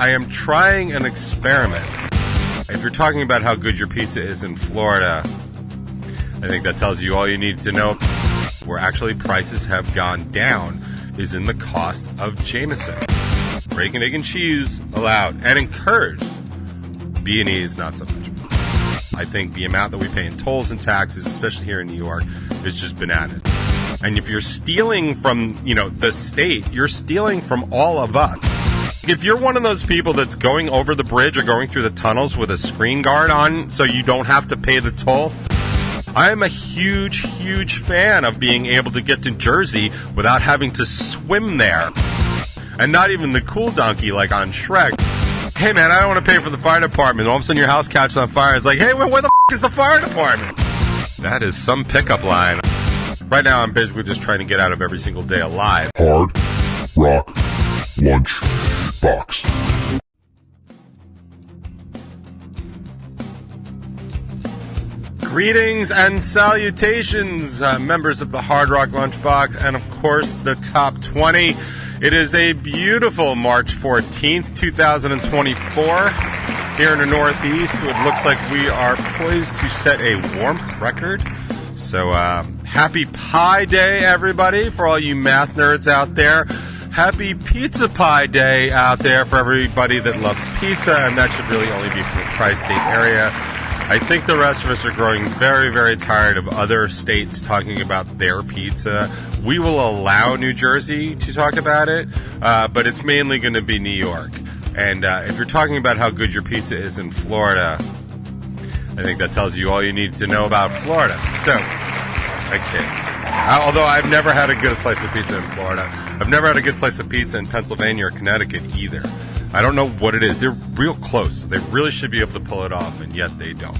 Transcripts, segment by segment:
I am trying an experiment. If you're talking about how good your pizza is in Florida, I think that tells you all you need to know. Where actually prices have gone down is in the cost of Jameson. Bacon, egg, and cheese allowed and encouraged. B&E's not so much. I think the amount that we pay in tolls and taxes, especially here in New York, is just bananas. And if you're stealing from, the state, you're stealing from all of us. If you're one of those people that's going over the bridge or going through the tunnels with a screen guard on so you don't have to pay the toll, I am a huge, huge fan of being able to get to Jersey without having to swim there. And not even the cool donkey like on Shrek. Hey man, I don't want to pay for the fire department. All of a sudden your house catches on fire. It's like, hey, where the is the fire department? That is some pickup line. Right now I'm basically just trying to get out of every single day alive. Hard Rock Lunchbox. Greetings and salutations, members of the Hard Rock Lunchbox, and of course the Top 20. It is a beautiful March 14th, 2024. Here in the Northeast, it looks like we are poised to set a warmth record. So, happy Pie Day, everybody, for all you math nerds out there. Happy Pizza Pie Day out there for everybody that loves pizza, and that should really only be from the tri-state area. I think the rest of us are growing very, very tired of other states talking about their pizza. We will allow New Jersey to talk about it, but it's mainly going to be New York. And if you're talking about how good your pizza is in Florida, I think that tells you all you need to know about Florida. So, I kid. Although I've never had a good slice of pizza in Florida. I've never had a good slice of pizza in Pennsylvania or Connecticut either. I don't know what it is. They're real close. They really should be able to pull it off, and yet they don't.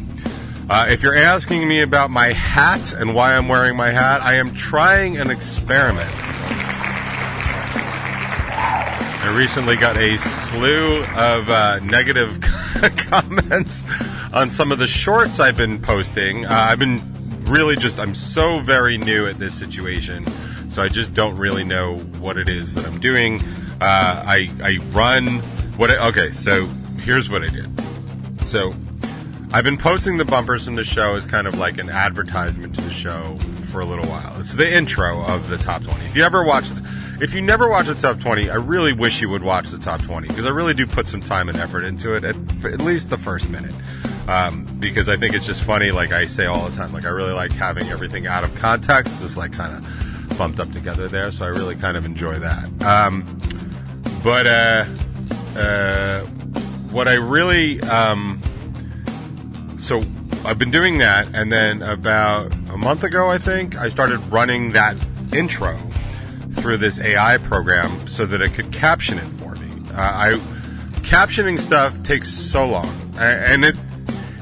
If you're asking me about my hat and why I'm wearing my hat, I am trying an experiment. I recently got a slew of negative comments on some of the shorts I've been posting. I'm so very new at this situation, so I just don't really know what it is that I'm doing. I run... Okay, so here's what I did. So I've been posting the bumpers from the show as kind of like an advertisement to the show for a little while. It's the intro of the Top 20. If you never watched the Top 20, I really wish you would watch the Top 20 because I really do put some time and effort into it, at least the first minute. Because I think it's just funny, like I say all the time. Like I really like having everything out of context, just like kind of bumped up together there. So I really kind of enjoy that. What I really, so I've been doing that, and then about a month ago, I think, I started running that intro through this AI program so that it could caption it for me. Captioning stuff takes so long, and it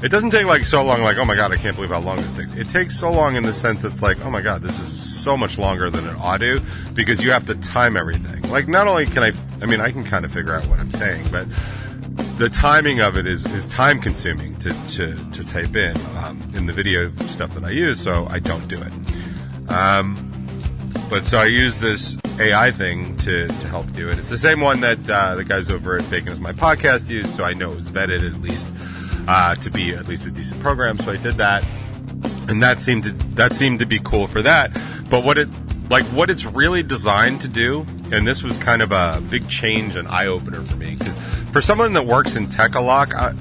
doesn't take like so long, like, oh my god, I can't believe how long this takes. It takes so long in the sense it's like, oh my god, this is so much longer than it ought to, because you have to time everything. Like, not only can I can kind of figure out what I'm saying, but the timing of it is time consuming to type in the video stuff that I use, so I don't do it. But so I use this AI thing to help do it. It's the same one that the guys over at Bacon Is My Podcast use, so I know it was vetted at least to be at least a decent program. So I did that, and that seemed to be cool for that. But what it's really designed to do, and this was kind of a big change and eye opener for me, because for someone that works in tech a lot, I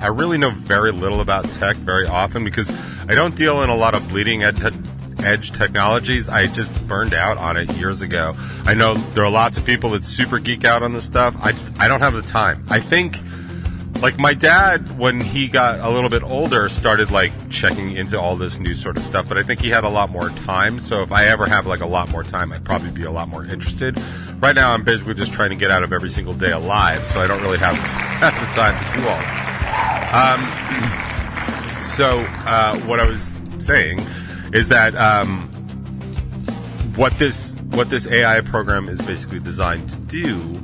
really know very little about tech very often because I don't deal in a lot of bleeding edge technologies. I just burned out on it years ago. I know there are lots of people that super geek out on this stuff. I don't have the time. I think, like, my dad, when he got a little bit older, started like checking into all this new sort of stuff, but I think he had a lot more time. So if I ever have like a lot more time, I'd probably be a lot more interested. Right now I'm basically just trying to get out of every single day alive, so I don't really have the time to do all that. So what I was saying is that what this AI program is basically designed to do,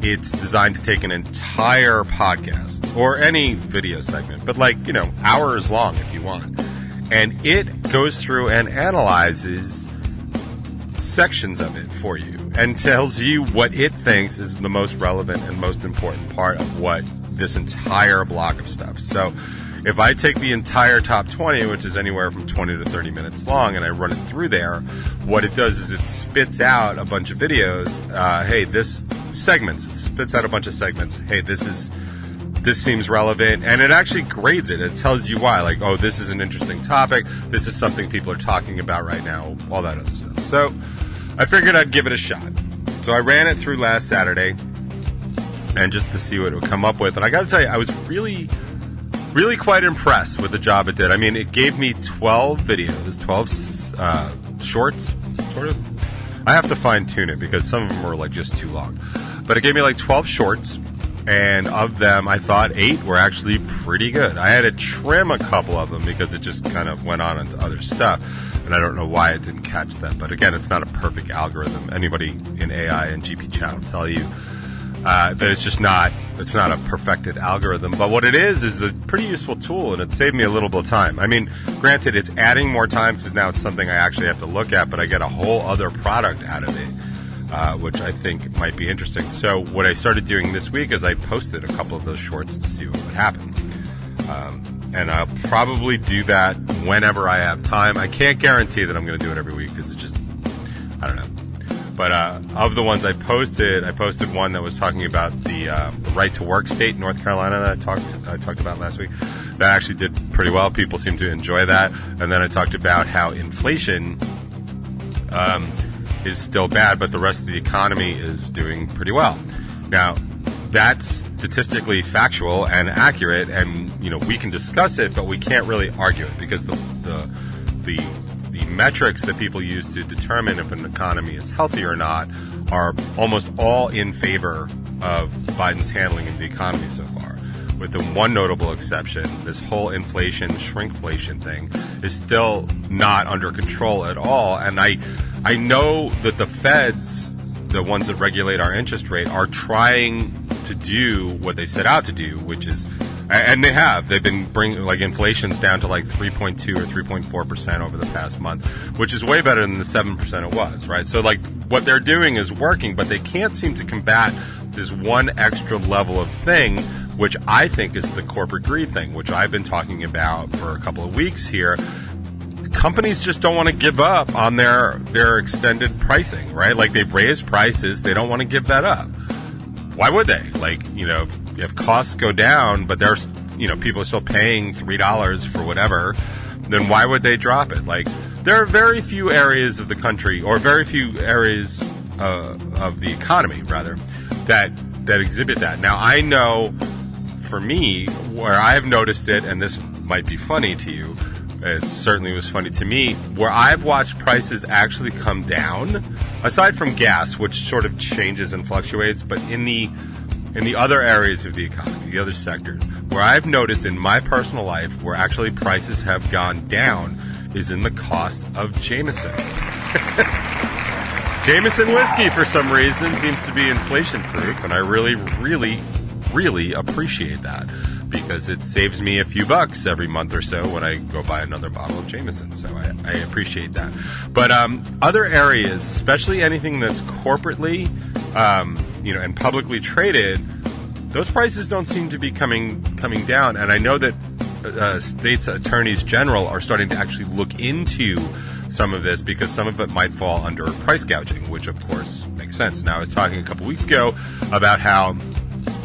it's designed to take an entire podcast or any video segment, but like, hours long if you want, and it goes through and analyzes sections of it for you. and tells you what it thinks is the most relevant and most important part of what this entire block of stuff. So if I take the entire top 20, which is anywhere from 20 to 30 minutes long, and I run it through there, what it does is it spits out a bunch of videos. It spits out a bunch of segments. Hey, this seems relevant, and it actually grades it. It tells you why, like, oh, this is an interesting topic. This is something people are talking about right now, all that other stuff. So I figured I'd give it a shot. So I ran it through last Saturday, and just to see what it would come up with. And I got to tell you, I was really quite impressed with the job it did. I mean, it gave me 12 videos, 12 shorts, sort of. I have to fine-tune it because some of them were like just too long. But it gave me like 12 shorts, and of them, I thought 8 were actually pretty good. I had to trim a couple of them because it just kind of went on into other stuff, and I don't know why it didn't catch that. But again, it's not a perfect algorithm. Anybody in AI and GP chat will tell you that it's not a perfected algorithm. But what it is a pretty useful tool, and it saved me a little bit of time. I mean, granted, it's adding more time because now it's something I actually have to look at, but I get a whole other product out of it, which I think might be interesting. So what I started doing this week is I posted a couple of those shorts to see what would happen. And I'll probably do that whenever I have time. I can't guarantee that I'm going to do it every week because it's just, I don't know. But of the ones I posted one that was talking about the right to work state in North Carolina that I talked about last week. That actually did pretty well. People seem to enjoy that. And then I talked about how inflation is still bad, but the rest of the economy is doing pretty well. Now, that's statistically factual and accurate, and we can discuss it, but we can't really argue it because the metrics that people use to determine if an economy is healthy or not are almost all in favor of Biden's handling of the economy so far. With the one notable exception, this whole inflation, shrinkflation thing is still not under control at all. And I know that the feds, the ones that regulate our interest rate, are trying to do what they set out to do, which is, and they've been bringing, like, inflation's down to like 3.2 or 3.4% over the past month, which is way better than the 7% it was, right? So, like, what they're doing is working, but they can't seem to combat this one extra level of thing, which I think is the corporate greed thing, which I've been talking about for a couple of weeks here. Companies just don't want to give up on their extended pricing, right? Like, they've raised prices, they don't want to give that up. Why would they? Like, if costs go down, but there's, people are still paying $3 for whatever, then why would they drop it? Like, there are very few areas of the country, or very few areas of the economy, rather, that exhibit that. Now, I know, for me, where I've noticed it, and this might be funny to you, it certainly was funny to me, where I've watched prices actually come down, aside from gas, which sort of changes and fluctuates, but in the other areas of the economy, the other sectors, where I've noticed in my personal life where actually prices have gone down is in the cost of Jameson. Jameson whiskey, for some reason, seems to be inflation-proof, and I really, really, really appreciate that, because it saves me a few bucks every month or so when I go buy another bottle of Jameson. So I appreciate that. But other areas, especially anything that's corporately, and publicly traded, those prices don't seem to be coming down. And I know that states' attorneys general are starting to actually look into some of this, because some of it might fall under price gouging, which of course makes sense. Now, I was talking a couple weeks ago about how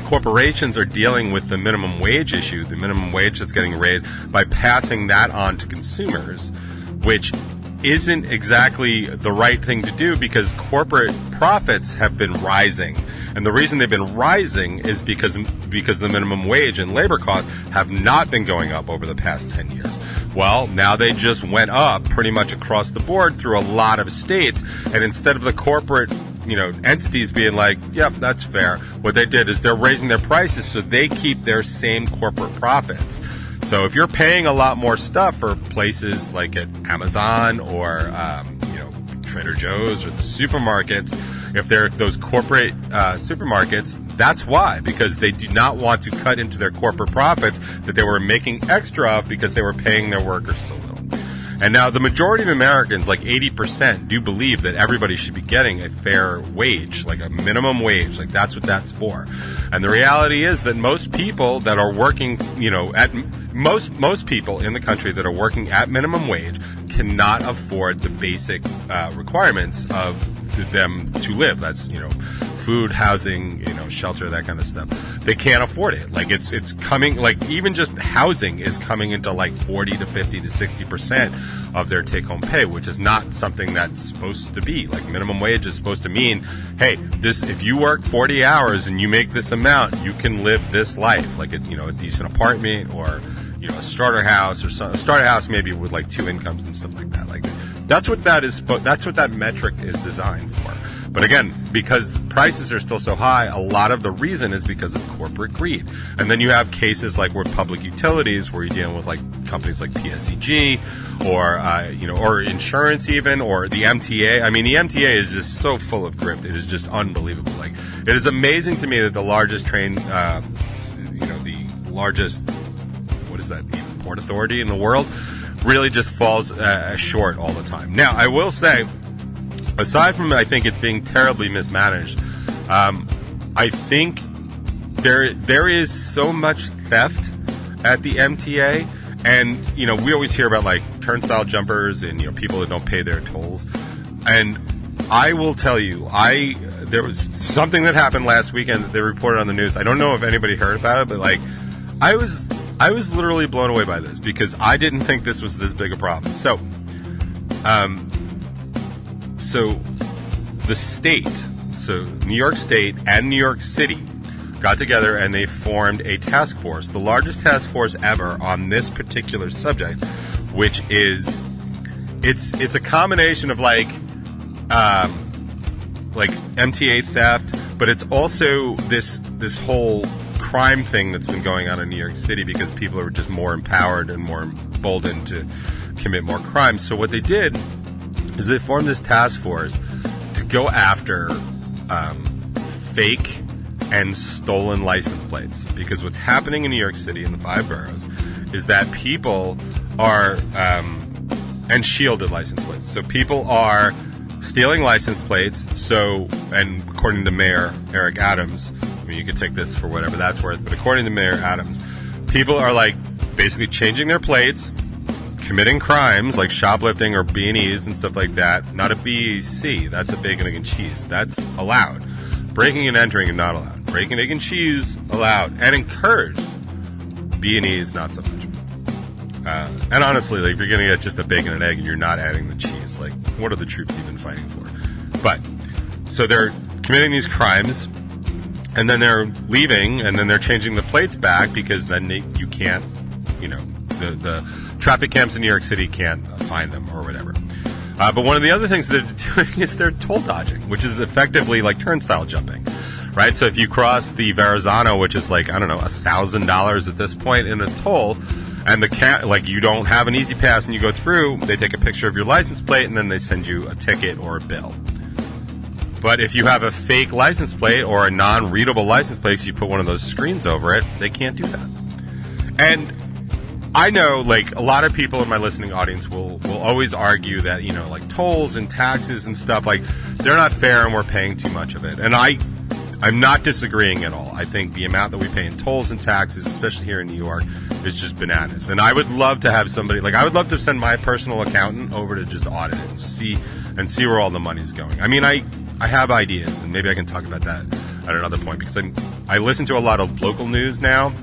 corporations are dealing with the minimum wage issue, the minimum wage that's getting raised, by passing that on to consumers, which isn't exactly the right thing to do, because corporate profits have been rising. And the reason they've been rising is because the minimum wage and labor costs have not been going up over the past 10 years. Well, now they just went up pretty much across the board through a lot of states, and instead of the corporate entities being like, yep, that's fair, what they did is they're raising their prices so they keep their same corporate profits. So if you're paying a lot more stuff for places like at Amazon or Trader Joe's or the supermarkets, if they're those corporate supermarkets, that's why, because they do not want to cut into their corporate profits that they were making extra of because they were paying their workers so little. And now the majority of Americans, like 80%, do believe that everybody should be getting a fair wage, like a minimum wage. Like that's what that's for. And the reality is that most people that are working, at most people in the country that are working at minimum wage cannot afford the basic requirements of them to live. That's, food, housing, shelter, that kind of stuff. They can't afford it. Like it's coming, like even just housing is coming into like 40 to 50 to 60% of their take-home pay, which is not something that's supposed to be. Like minimum wage is supposed to mean, hey, if you work 40 hours and you make this amount, you can live this life, like a decent apartment or a starter house or a starter house maybe with like 2 incomes and stuff like that. Like that's what that is. That's what that metric is designed for. But again, because prices are still so high, a lot of the reason is because of corporate greed. And then you have cases like with public utilities, where you're dealing with like companies like PSEG, or insurance even, or the MTA. I mean, the MTA is just so full of grift. It is just unbelievable. Like, it is amazing to me that the largest train, the largest, what is that, even port authority in the world, really just falls short all the time. Now, I will say, aside from, I think it's being terribly mismanaged, I think there is so much theft at the MTA, and we always hear about like turnstile jumpers and people that don't pay their tolls. And I will tell you, there was something that happened last weekend that they reported on the news. I don't know if anybody heard about it, but like I was literally blown away by this, because I didn't think this was this big a problem. So the state, New York State and New York City got together and they formed a task force, the largest task force ever on this particular subject, which is, it's a combination of like MTA theft, but it's also this whole crime thing that's been going on in New York City, because people are just more empowered and more emboldened to commit more crimes. So what they did is they formed this task force to go after fake and stolen license plates. Because what's happening in New York City in the 5 boroughs is that people are, and shielded license plates. So people are stealing license plates. And according to Mayor Eric Adams, I mean, you could take this for whatever that's worth, but according to Mayor Adams, people are like basically changing their plates, committing crimes like shoplifting or B&Es and stuff like that. Not a BEC, that's a bacon, egg, and cheese. That's allowed. Breaking and entering is not allowed. Breaking, egg, and cheese allowed and encouraged. B&Es not so much. And honestly, like, if you're going to get just a bacon and egg and you're not adding the cheese, like, what are the troops even fighting for? But so they're committing these crimes, and then they're leaving, and then they're changing the plates back, because then you can't, the traffic cams in New York City can't find them or whatever. But one of the other things that they're doing is they're toll dodging, which is effectively like turnstile jumping, right? So if you cross the Verrazano, which is like, I don't know, $1,000 at this point in a toll, and you don't have an easy pass and you go through, they take a picture of your license plate and then they send you a ticket or a bill. But if you have a fake license plate or a non-readable license plate, so you put one of those screens over it, they can't do that. And I know, like, a lot of people in my listening audience will always argue that, like tolls and taxes and stuff, like, they're not fair and we're paying too much of it. And I'm not disagreeing at all. I think the amount that we pay in tolls and taxes, especially here in New York, is just bananas. And I would love to have somebody, like, I would love to send my personal accountant over to just audit it and see where all the money's going. I mean, I have ideas, and maybe I can talk about that at another point, because I listen to a lot of local news now,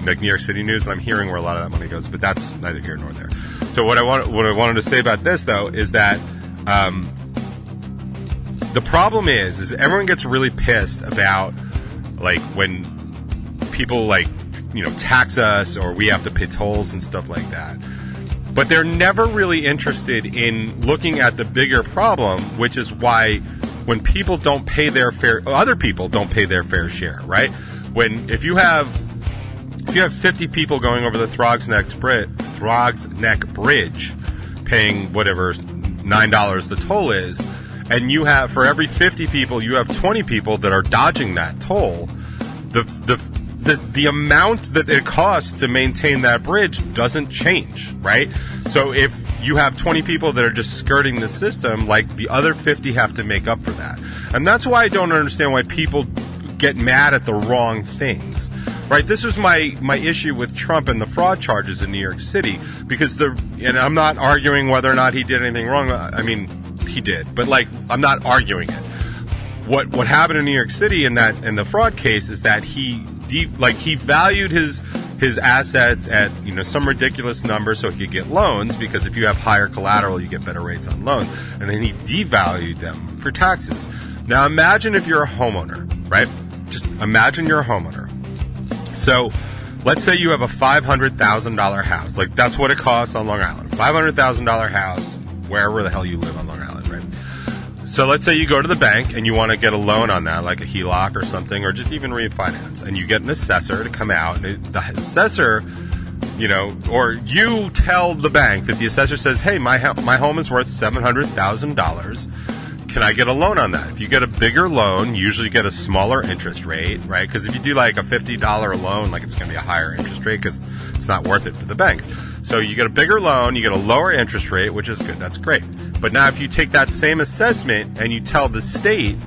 like New York City news, and I'm hearing where a lot of that money goes, but that's neither here nor there. So what I wanted to say about this, though, is that the problem is everyone gets really pissed about, like, when people, like, tax us or we have to pay tolls and stuff like that. But they're never really interested in looking at the bigger problem, which is why when people don't pay their other people don't pay their fair share, right? If you have 50 people going over the Throgs Neck Bridge, paying whatever $9 the toll is, and you have, for every 50 people, you have 20 people that are dodging that toll, the amount that it costs to maintain that bridge doesn't change, right? So if you have 20 people that are just skirting the system, like the other 50 have to make up for that. And that's why I don't understand why people get mad at the wrong things. Right, this was my issue with Trump and the fraud charges in New York City, because and I'm not arguing whether or not he did anything wrong. I mean, he did, but like, I'm not arguing it. What happened in New York City in the fraud case is that he valued his assets at some ridiculous number so he could get loans, because if you have higher collateral you get better rates on loans, and then he devalued them for taxes. Now imagine if you're a homeowner, right? Just imagine you're a homeowner. So let's say you have a $500,000 house. Like, that's what it costs on Long Island. $500,000 house, wherever the hell you live on Long Island, right? So let's say you go to the bank and you want to get a loan on that, like a HELOC or something, or just even refinance. And you get an assessor to come out. And the assessor, or you tell the bank that the assessor says, hey, my home is worth $700,000. Can I get a loan on that? If you get a bigger loan, you usually get a smaller interest rate, right? Because if you do like a $50 loan, like, it's going to be a higher interest rate because it's not worth it for the banks. So you get a bigger loan, you get a lower interest rate, which is good. That's great. But now if you take that same assessment and you tell the state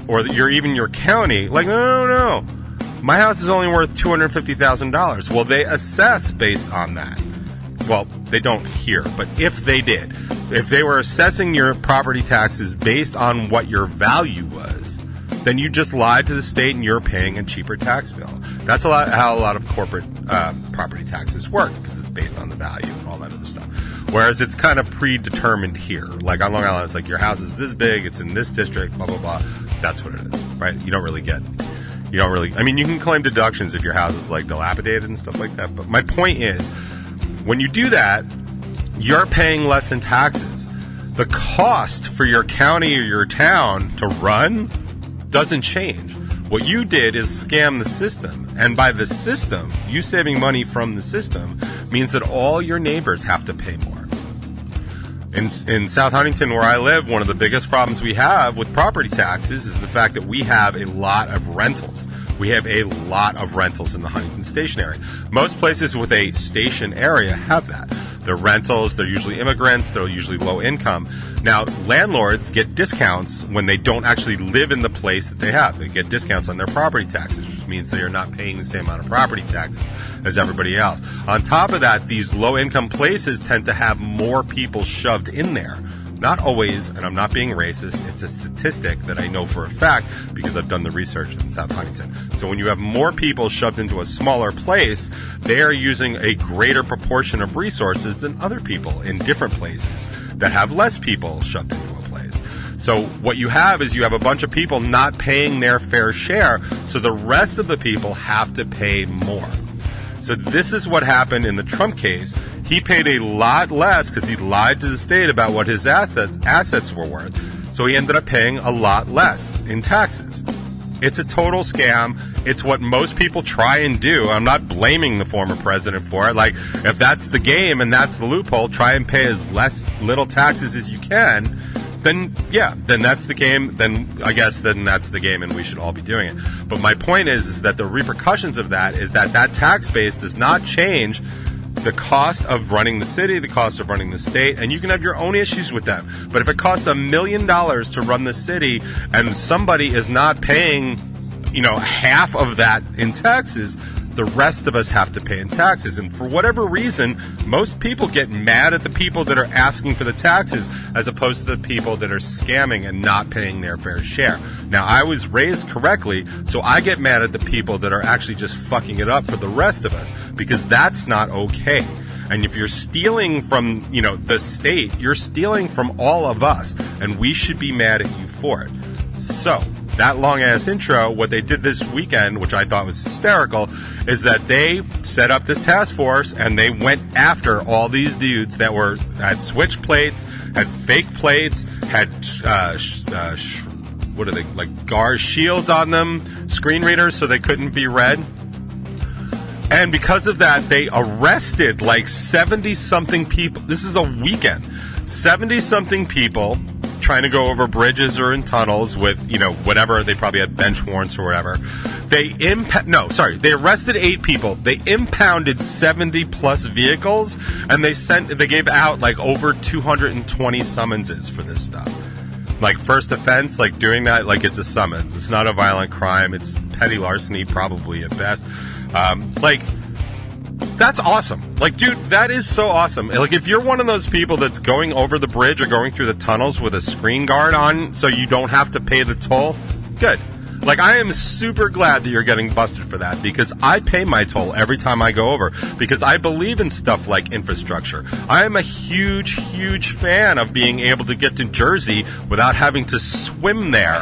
or even your county, like, no, my house is only worth $250,000. Well, they assess based on that. Well, they don't here, but if they did, if they were assessing your property taxes based on what your value was, then you just lied to the state and you're paying a cheaper tax bill. That's how a lot of corporate property taxes work, because it's based on the value and all that other stuff. Whereas it's kind of predetermined here. Like on Long Island, it's like your house is this big, it's in this district, blah, blah, blah. That's what it is, right? You don't really, I mean, you can claim deductions if your house is like dilapidated and stuff like that. But my point is, when you do that, you're paying less in taxes. The cost for your county or your town to run doesn't change. What you did is scam the system. And by the system, you saving money from the system means that all your neighbors have to pay more. In South Huntington, where I live, one of the biggest problems we have with property taxes is the fact that we have a lot of rentals. We have a lot of rentals in the Huntington Station area. Most places with a station area have that. They're rentals, they're usually immigrants, they're usually low income. Now, landlords get discounts when they don't actually live in the place that they have. They get discounts on their property taxes, which means they are not paying the same amount of property taxes as everybody else. On top of that, these low income places tend to have more people shoved in there. Not always, and I'm not being racist, it's a statistic that I know for a fact because I've done the research in South Huntington. So when you have more people shoved into a smaller place, they are using a greater proportion of resources than other people in different places that have less people shoved into a place. So what you have is you have a bunch of people not paying their fair share, so the rest of the people have to pay more. So this is what happened in the Trump case. He paid a lot less because he lied to the state about what his assets were worth. So he ended up paying a lot less in taxes. It's a total scam. It's what most people try and do. I'm not blaming the former president for it. Like, if that's the game and that's the loophole, try and pay as little taxes as you can. Then that's the game. Then I guess that's the game, and we should all be doing it. But my point is that the repercussions of that is that tax base does not change the cost of running the city, the cost of running the state, and you can have your own issues with them. But if it costs $1 million to run the city and somebody is not paying, half of that in taxes, the rest of us have to pay in taxes. And for whatever reason, most people get mad at the people that are asking for the taxes as opposed to the people that are scamming and not paying their fair share. Now, I was raised correctly, so I get mad at the people that are actually just fucking it up for the rest of us, because that's not okay. And if you're stealing from, the state, you're stealing from all of us, and we should be mad at you for it. So, that long-ass intro, what they did this weekend, which I thought was hysterical, is that they set up this task force and they went after all these dudes that had switch plates, had fake plates, had GARS shields on them, screen readers so they couldn't be read. And because of that, they arrested like 70-something people. This is a weekend. 70-something people trying to go over bridges or in tunnels with, whatever. They probably had bench warrants or whatever. They arrested 8 people. They impounded 70 plus vehicles, and they gave out like over 220 summonses for this stuff. Like, first offense, like doing that, like it's a summons. It's not a violent crime. It's petty larceny, probably at best. That's awesome. Like, dude, that is so awesome. Like, if you're one of those people that's going over the bridge or going through the tunnels with a screen guard on so you don't have to pay the toll, good. Like, I am super glad that you're getting busted for that, because I pay my toll every time I go over, because I believe in stuff like infrastructure. I am a huge, huge fan of being able to get to Jersey without having to swim there.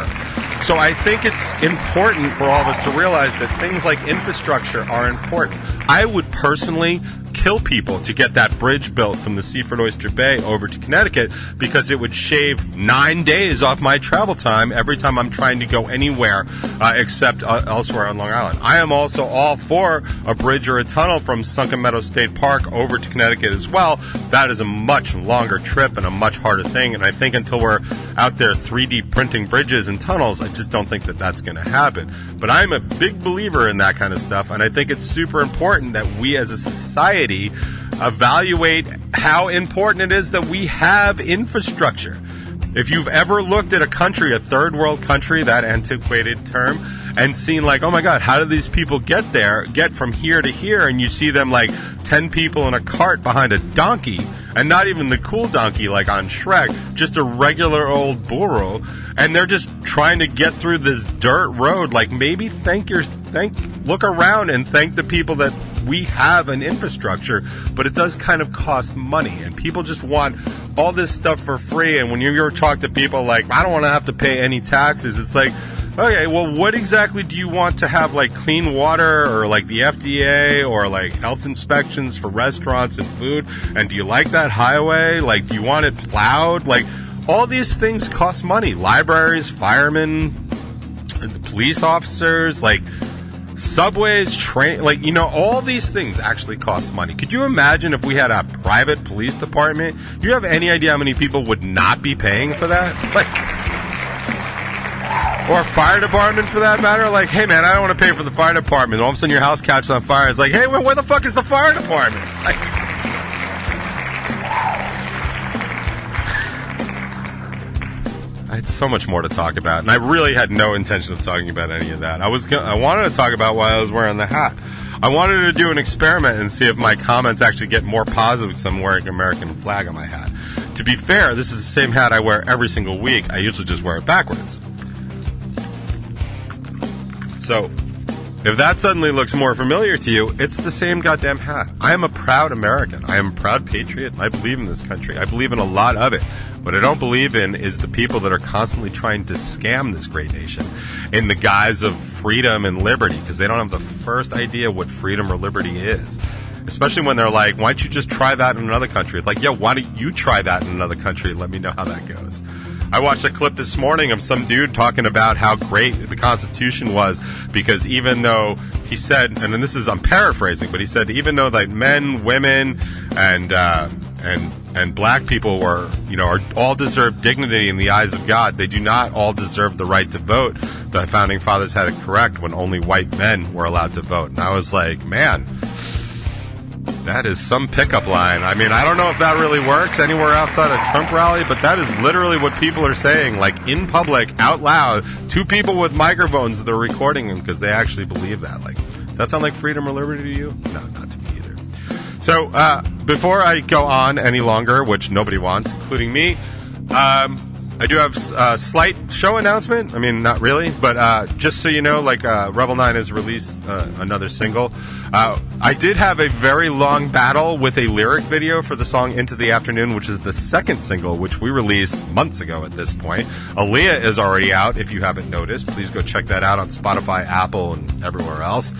So I think it's important for all of us to realize that things like infrastructure are important. I would personally kill people to get that bridge built from the Seaford Oyster Bay over to Connecticut, because it would shave 9 days off my travel time every time I'm trying to go anywhere except elsewhere on Long Island. I am also all for a bridge or a tunnel from Sunken Meadow State Park over to Connecticut as well. That is a much longer trip and a much harder thing, and I think until we're out there 3D printing bridges and tunnels, I just don't think that that's going to happen. But I'm a big believer in that kind of stuff, and I think it's super important that we as a society evaluate how important it is that we have infrastructure. If you've ever looked at a country, a third world country, that antiquated term, and seen like, oh my God, how do these people get from here to here? And you see them like 10 people in a cart behind a donkey, and not even the cool donkey like on Shrek, just a regular old burro, and they're just trying to get through this dirt road. Like, maybe look around and thank the people that we have an infrastructure, but it does kind of cost money, and people just want all this stuff for free. And when you ever talk to people like, I don't want to have to pay any taxes, it's like, okay, well, what exactly do you want to have, like clean water or like the FDA or like health inspections for restaurants and food? And do you like that highway? Like, do you want it plowed? Like, all these things cost money. Libraries, firemen, the police officers, like subways, train, like, you know, all these things actually cost money. Could you imagine if we had a private police department? Do you have any idea how many people would not be paying for that? Like, or fire department for that matter. Like, hey man, I don't want to pay for the fire department. All of a sudden your house catches on fire. It's like, hey, where the fuck is the fire department? Like, I had so much more to talk about, and I really had no intention of talking about any of that. I wanted to talk about why I was wearing the hat. I wanted to do an experiment and see if my comments actually get more positive because I'm wearing an American flag on my hat. To be fair, this is the same hat I wear every single week. I usually just wear it backwards. So, if that suddenly looks more familiar to you, it's the same goddamn hat. I am a proud American. I am a proud patriot, and I believe in this country. I believe in a lot of it. What I don't believe in is the people that are constantly trying to scam this great nation in the guise of freedom and liberty, because they don't have the first idea what freedom or liberty is. Especially when they're like, why don't you just try that in another country? It's like, yeah, why don't you try that in another country and let me know how that goes? I watched a clip this morning of some dude talking about how great the Constitution was, because even though he said, and this is, I'm paraphrasing, but he said even though like men, women, and black people were, you know, are all deserve dignity in the eyes of God, they do not all deserve the right to vote. The founding fathers had it correct when only white men were allowed to vote. And I was like, man, that is some pickup line. I mean, I don't know if that really works anywhere outside a Trump rally, but that is literally what people are saying, like in public, out loud, to people with microphones that are recording them because they actually believe that. Like, does that sound like freedom or liberty to you? No, not to me either. So, before I go on any longer, which nobody wants, including me, I do have a slight show announcement. I mean, not really, but just so you know, like Revel 9 has released another single. I did have a very long battle with a lyric video for the song Into the Afternoon, which is the second single, which we released months ago at this point. Aaliyah is already out, if you haven't noticed. Please go check that out on Spotify, Apple, and everywhere else.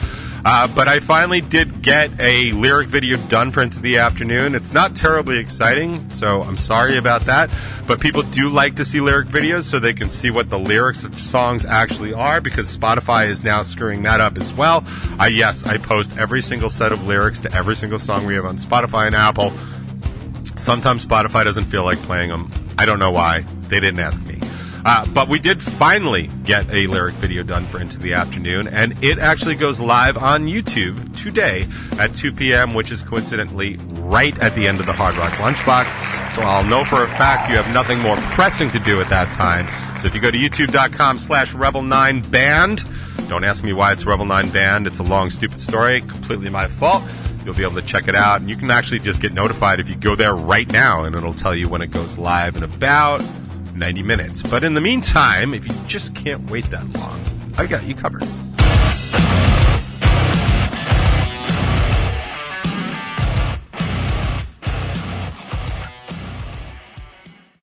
But I finally did get a lyric video done for Into the Afternoon. It's not terribly exciting, so I'm sorry about that. But people do like to see lyric videos so they can see what the lyrics of songs actually are, because Spotify is now screwing that up as well. Yes, I post every single set of lyrics to every single song we have on Spotify and Apple. Sometimes Spotify doesn't feel like playing them. I don't know why. They didn't ask me. But we did finally get a lyric video done for Into the Afternoon, and it actually goes live on YouTube today at 2 p.m., which is coincidentally right at the end of the Hard Rock Lunchbox. So I'll know for a fact you have nothing more pressing to do at that time. So if you go to youtube.com/Revel9Band, don't ask me why it's Revel9Band. It's a long, stupid story. Completely my fault. You'll be able to check it out. And you can actually just get notified if you go there right now, and it'll tell you when it goes live in about 90 minutes. But in the meantime, if you just can't wait that long, I've got you covered.